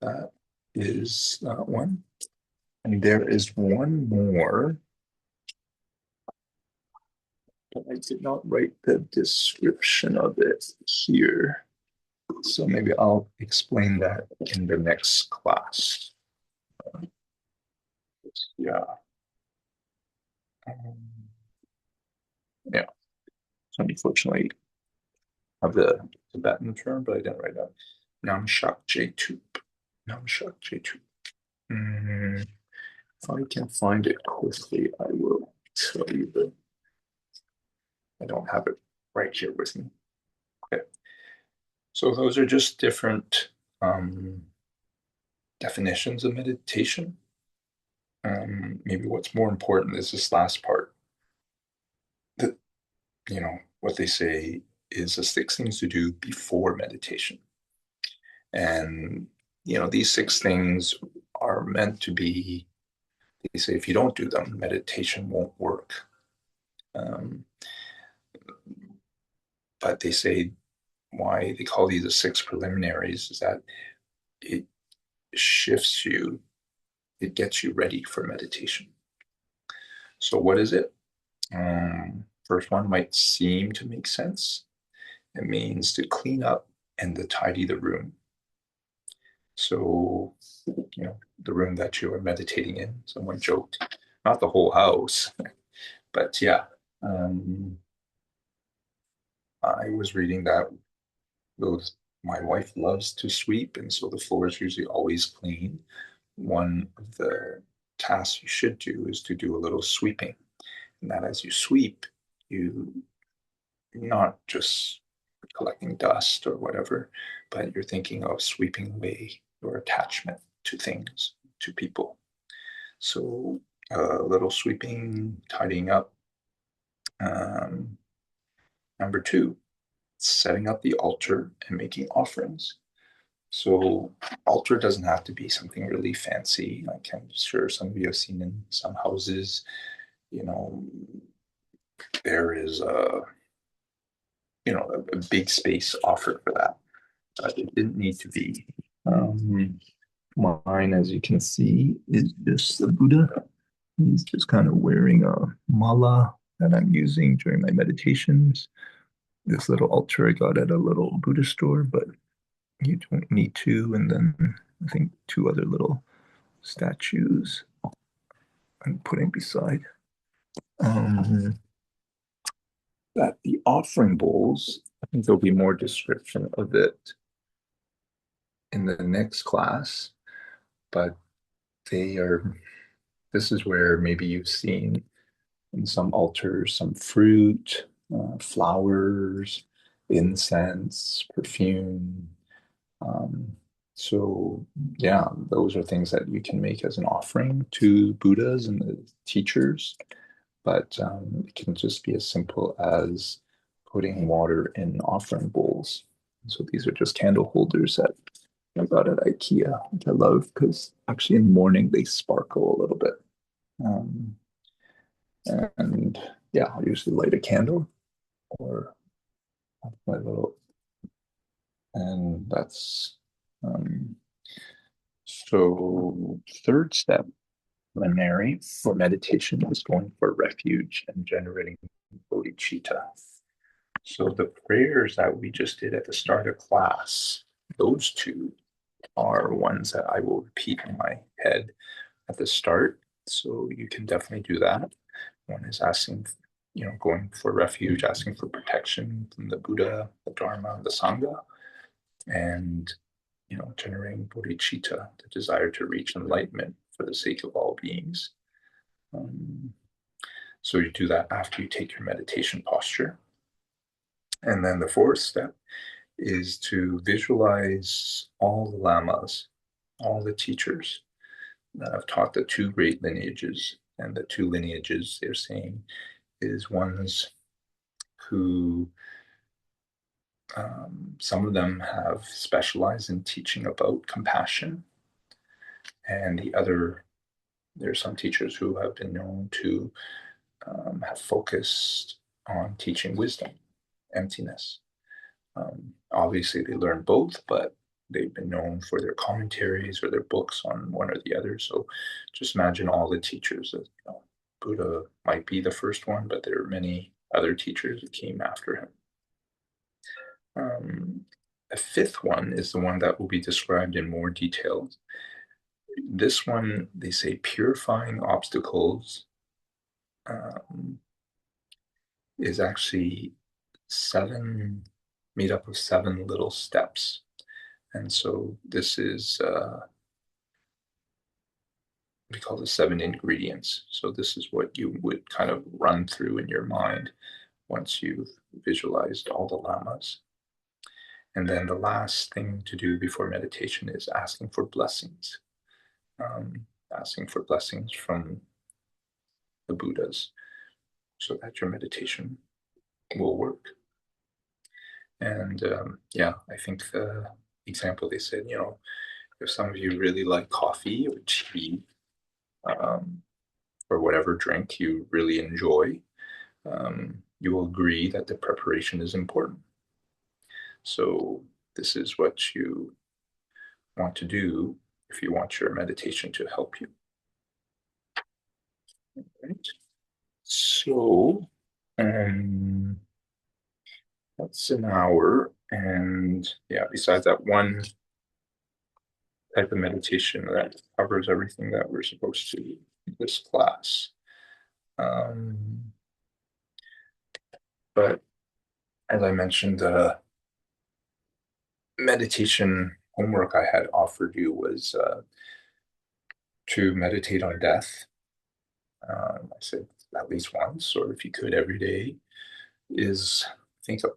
that is that one. And there is one more, but I did not write the description of it here. So maybe I'll explain that in the next class. Yeah. Yeah. So unfortunately, I have the Tibetan term, but I didn't write that. Namshak Jetup. Namshak Jetup. If I can find it quickly, I will tell you, but I don't have it right here with me. Okay. So those are just different definitions of meditation. Maybe what's more important is this last part. That, what they say is the 6 things to do before meditation. And, these 6 things are meant to be, they say if you don't do them, meditation won't work. But they say why they call these the 6 preliminaries is that it shifts you, it gets you ready for meditation. So what is it? First one might seem to make sense. It means to clean up and to tidy the room. So, the room that you are meditating in, someone joked, not the whole house, but yeah. I was reading that my wife loves to sweep, and so the floor is usually always clean. One of the tasks you should do is to do a little sweeping. And that as you sweep, you're not just collecting dust or whatever, but you're thinking of sweeping away your attachment to things, to people. So a little sweeping, tidying up. Number 2, setting up the altar and making offerings. So altar doesn't have to be something really fancy. Like I'm sure some of you have seen in some houses, there is a big space offered for that. But it didn't need to be. Mine, as you can see, is just the Buddha. He's just kind of wearing a mala that I'm using during my meditations. This little altar I got at a little Buddha store, but you don't need to. And then I think 2 other little statues I'm putting beside. That the offering bowls, I think there'll be more description of it in the next class, but this is where maybe you've seen in some altars some fruit, flowers, incense, perfume. So yeah, those are things that you can make as an offering to Buddhas and the teachers, but it can just be as simple as putting water in offering bowls. So these are just candle holders that I got at IKEA, which I love because actually in the morning they sparkle a little bit. Um, and yeah, I'll usually light a candle or my little, and that's so third step preliminary for meditation is going for refuge and generating bodhicitta. So the prayers that we just did at the start of class, those 2 are ones that I will repeat in my head at the start. So you can definitely do that. One is asking, going for refuge, asking for protection from the Buddha, the Dharma, the Sangha, and, generating bodhicitta, the desire to reach enlightenment for the sake of all beings. So you do that after you take your meditation posture. And then the 4th step is to visualize all the lamas, all the teachers that have taught the 2 great lineages. And the 2 lineages they're saying is ones who some of them have specialized in teaching about compassion, and there's some teachers who have been known to have focused on teaching wisdom, emptiness. Obviously, they learn both, but they've been known for their commentaries or their books on one or the other. So just imagine all the teachers that Buddha might be the first one, but there are many other teachers who came after him. A 5th one is the one that will be described in more detail. This one, they say purifying obstacles is actually made up of 7 little steps. And so this is, we call the 7 ingredients. So this is what you would kind of run through in your mind once you've visualized all the lamas. And then the last thing to do before meditation is asking for blessings. Asking for blessings from the Buddhas so that your meditation will work. And yeah, I think the example they said, if some of you really like coffee or tea, um, or whatever drink you really enjoy, you will agree that the preparation is important. So this is what you want to do if you want your meditation to help you. Right? So that's an hour. And yeah, besides that one type of meditation that covers everything that we're supposed to in this class. But as I mentioned, the meditation homework I had offered you was to meditate on death. I said at least once, or if you could every day, is I think a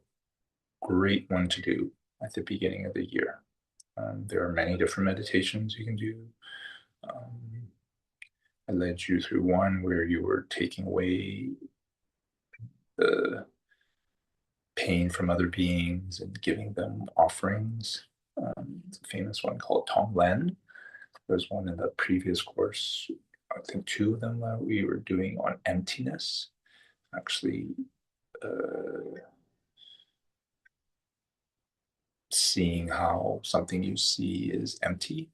great one to do at the beginning of the year. There are many different meditations you can do. I led you through one where you were taking away the pain from other beings and giving them offerings. It's a famous one called Tonglen. There's one in the previous course, I think two of them that we were doing on emptiness. Actually, seeing how something you see is empty.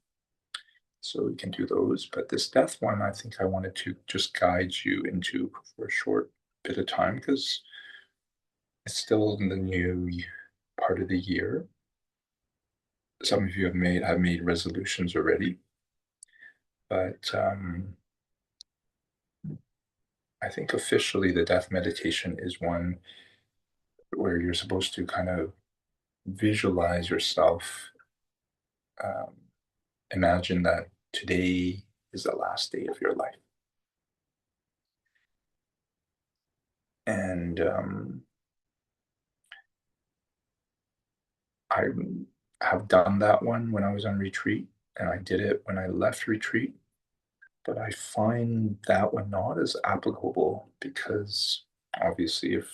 So we can do those. But this death one, I think I wanted to just guide you into for a short bit of time because it's still in the new part of the year. Some of you have made resolutions already, but I think officially the death meditation is one where you're supposed to kind of visualize yourself, um, imagine that today is the last day of your life. And I have done that one when I was on retreat, and I did it when I left retreat. But I find that one not as applicable because obviously, if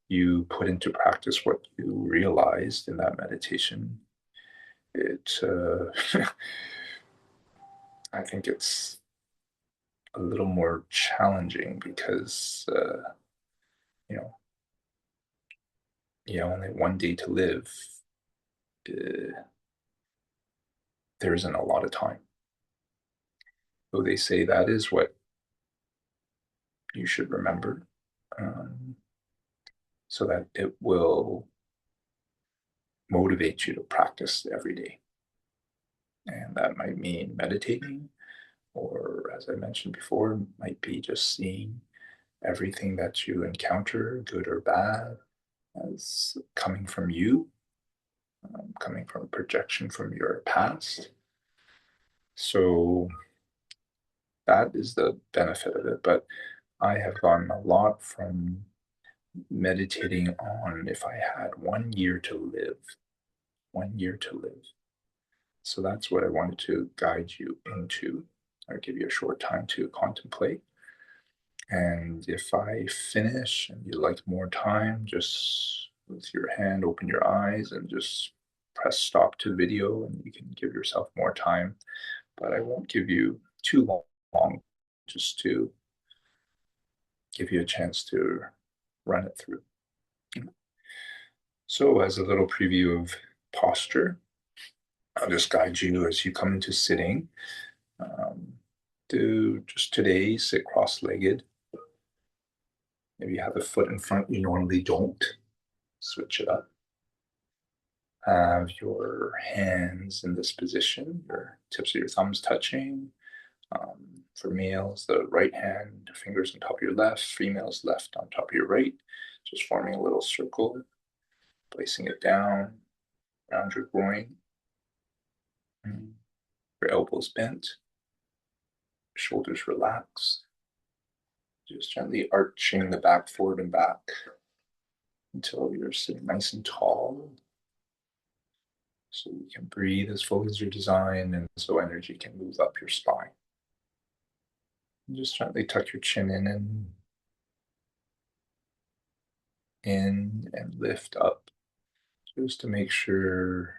you put into practice what you realized in that meditation, it I think it's a little more challenging because you know only one day to live. Uh, there isn't a lot of time. So they say that is what you should remember, um, so that it will motivate you to practice every day. And that might mean meditating, or as I mentioned before, might be just seeing everything that you encounter, good or bad, as coming from you, coming from a projection from your past. So that is the benefit of it. But I have gotten a lot from meditating on if I had 1 year to live, 1 year to live. So that's what I wanted to guide you into, or give you a short time to contemplate. And if I finish and you like more time, just with your hand, open your eyes and just press stop to video, and you can give yourself more time. But I won't give you too long, just to give you a chance to run it through. So, as a little preview of posture, I'll just guide you as you come into sitting. Do just today sit cross-legged. Maybe you have a foot in front you normally don't. Switch it up. Have your hands in this position, your tips of your thumbs touching. For males, the right hand, fingers on top of your left, females, left on top of your right, just forming a little circle, placing it down around your groin. Your elbows bent, shoulders relaxed, just gently arching the back forward and back until you're sitting nice and tall. So you can breathe as full as you're designed, and so energy can move up your spine. And just gently tuck your chin in and in and lift up, just to make sure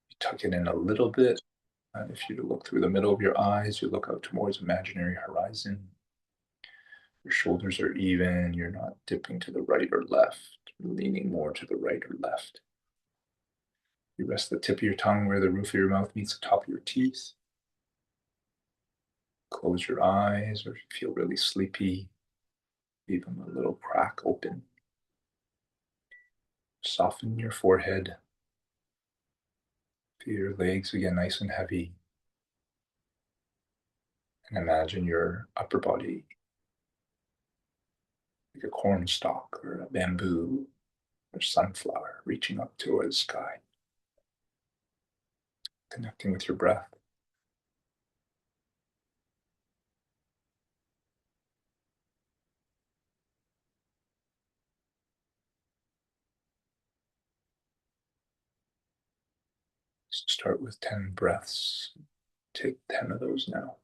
you tuck it in a little bit. And if you look through the middle of your eyes, you look out towards imaginary horizon. Your shoulders are even, you're not dipping to the right or left, leaning more to the right or left. You rest the tip of your tongue where the roof of your mouth meets the top of your teeth. Close your eyes, or if you feel really sleepy, leave them a little crack open. Soften your forehead. Feel your legs again nice and heavy. And imagine your upper body like a corn stalk or a bamboo or sunflower reaching up towards the sky. Connecting with your breath. Start with 10 breaths. Take 10 of those now.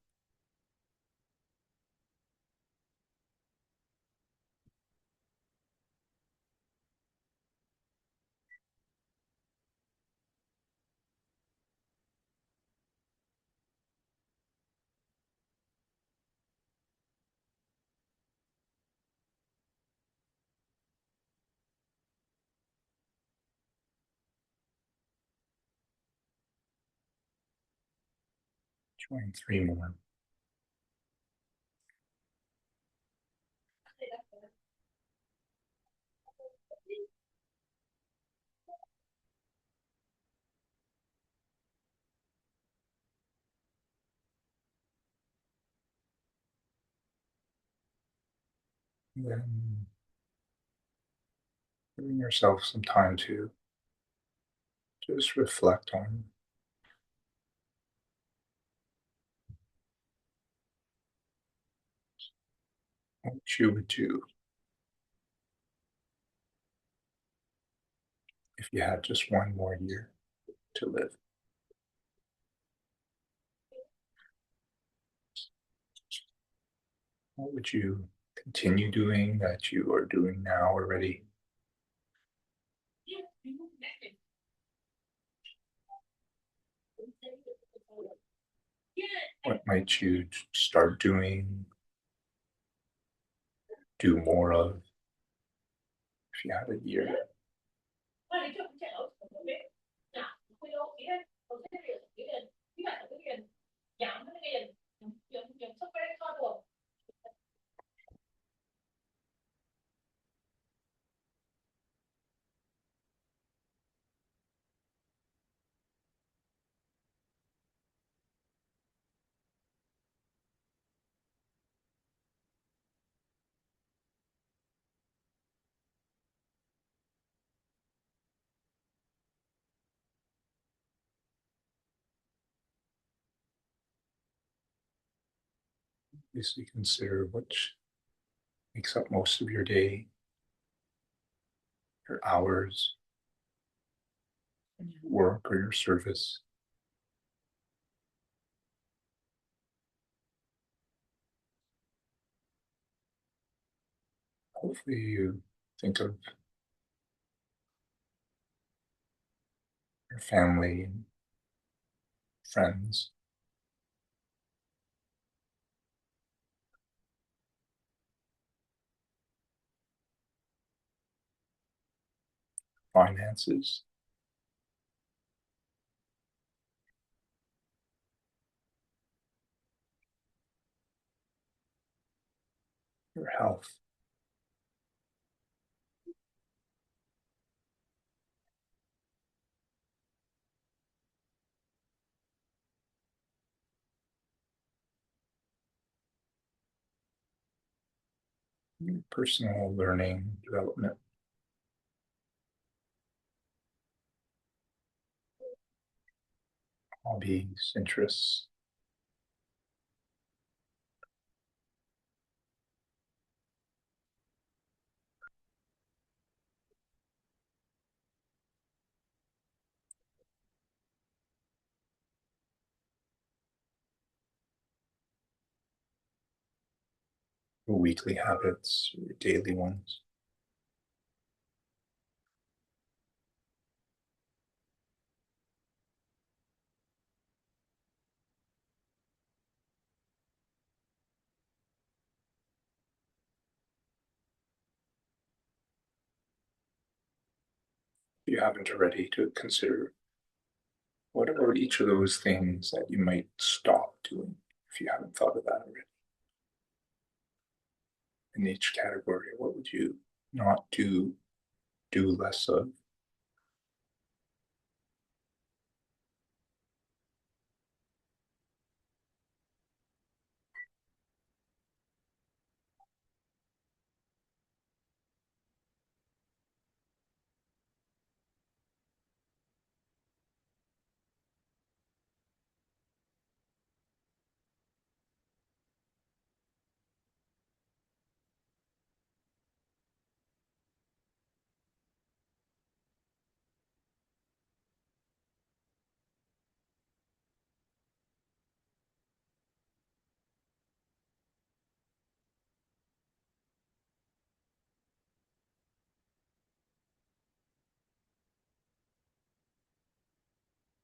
Join 3 more. Then giving yourself some time to just reflect on what you would do if you had just one more year to live. What would you continue doing that you are doing now already? What might you start doing, do more of if you had a year? Basically consider what makes up most of your day, your hours, your work or your service. Hopefully you think of your family and friends, finances, your health, your personal learning, development, hobbies, interests. Your weekly habits, your daily ones. if you haven't already, to consider what are each of those things that you might stop doing if you haven't thought of that already. In each category, what would you not do, do less of?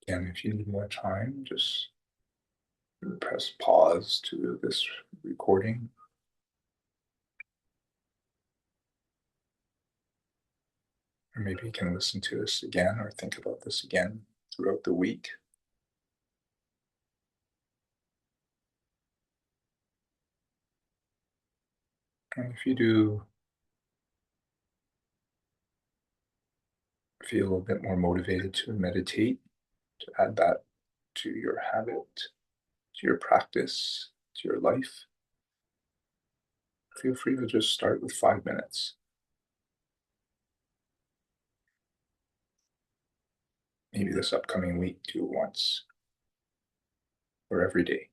And if you need more time, just press pause to this recording. Or maybe you can listen to this again or think about this again throughout the week. And if you do feel a bit more motivated to meditate, to add that to your habit, to your practice, to your life, feel free to just start with 5 minutes. Maybe this upcoming week, do it once or every day.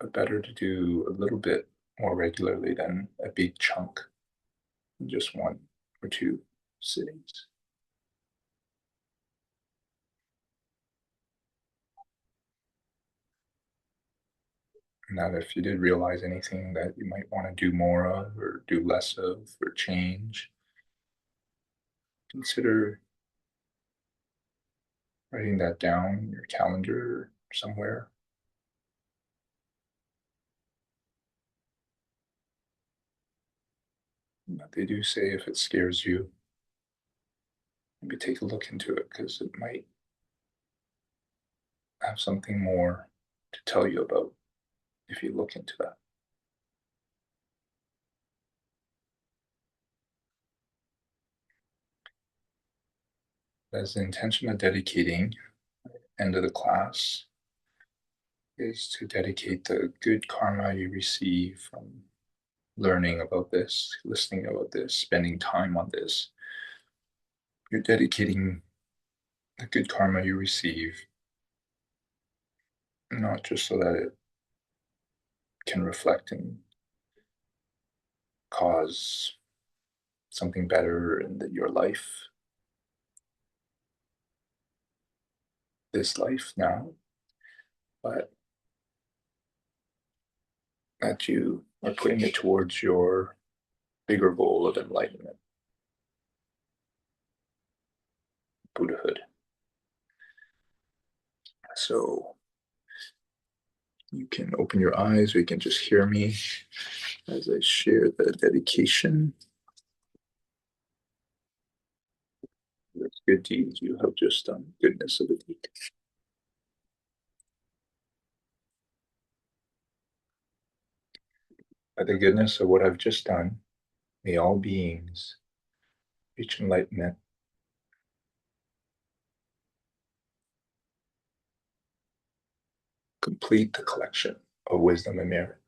But better to do a little bit more regularly than a big chunk in just 1 or 2 sittings. And that if you did realize anything that you might want to do more of or do less of or change, consider writing that down in your calendar or somewhere. But they do say if it scares you, maybe take a look into it because it might have something more to tell you about if you look into that. As the intention of dedicating end of the class is to dedicate the good karma you receive from learning about this, listening about this, spending time on this. You're dedicating the good karma you receive, not just so that it can reflect and cause something better in your life, this life now, but that you are putting it towards your bigger goal of enlightenment, Buddhahood. So you can open your eyes or you can just hear me as I share the dedication. This good deeds you have just done, goodness of the deed. By the goodness of what I've just done, may all beings reach enlightenment, complete the collection of wisdom and merit,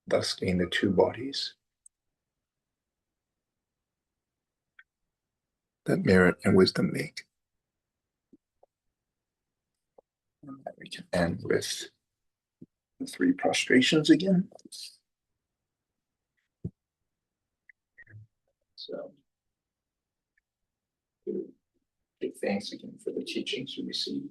thus gain the 2 bodies that merit and wisdom make. And we can end with the 3 prostrations again. So, give thanks again for the teachings we received.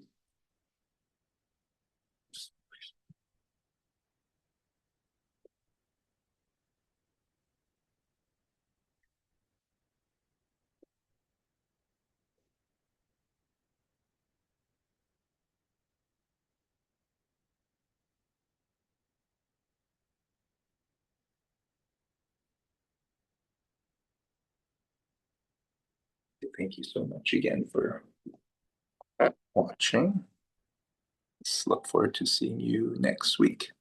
thank you so much again for watching. Let's look forward to seeing you next week.